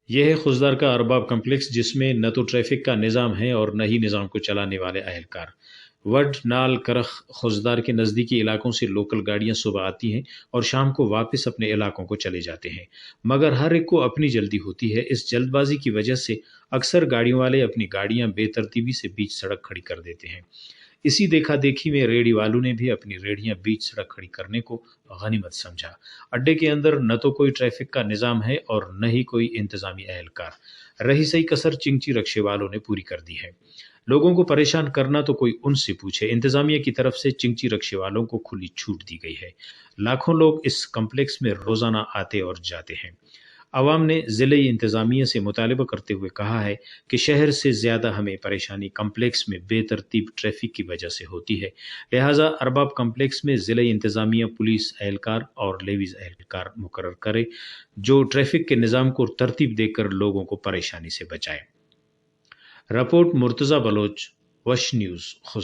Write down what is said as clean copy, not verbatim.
یہ ہے خزدار کا ارباب کمپلیکس، جس میں نہ تو ٹریفک کا نظام ہے اور نہ ہی نظام کو چلانے والے اہلکار۔ وڈ نال کرخ خزدار کے نزدیکی علاقوں سے لوکل گاڑیاں صبح آتی ہیں اور شام کو واپس اپنے علاقوں کو چلے جاتے ہیں، مگر ہر ایک کو اپنی جلدی ہوتی ہے۔ اس جلد بازی کی وجہ سے اکثر گاڑیوں والے اپنی گاڑیاں بے ترتیبی سے بیچ سڑک کھڑی کر دیتے ہیں۔ اسی دیکھا دیکھی میں ریڑھی والوں نے بھی اپنی ریڑھیاں بیچ سڑک کھڑی کرنے کو غنیمت سمجھا۔ اڈے کے اندر نہ تو کوئی ٹریفک کا نظام ہے اور نہ ہی کوئی انتظامی اہلکار۔ رہی سہی کسر چنگچی رکشے والوں نے پوری کر دی ہے۔ لوگوں کو پریشان کرنا تو کوئی ان سے پوچھے۔ انتظامیہ کی طرف سے چنگچی رکشے والوں کو کھلی چھوٹ دی گئی ہے۔ لاکھوں لوگ اس کمپلیکس میں روزانہ آتے اور جاتے ہیں۔ عوام نے ضلعی انتظامیہ سے مطالبہ کرتے ہوئے کہا ہے کہ شہر سے زیادہ ہمیں پریشانی کمپلیکس میں بے ترتیب ٹریفک کی وجہ سے ہوتی ہے، لہٰذا ارباب کمپلیکس میں ضلعی انتظامیہ پولیس اہلکار اور لیویز اہلکار مقرر کرے جو ٹریفک کے نظام کو ترتیب دے کر لوگوں کو پریشانی سے بچائے۔ رپورٹ مرتضی بلوچ، وش نیوز، خزدار۔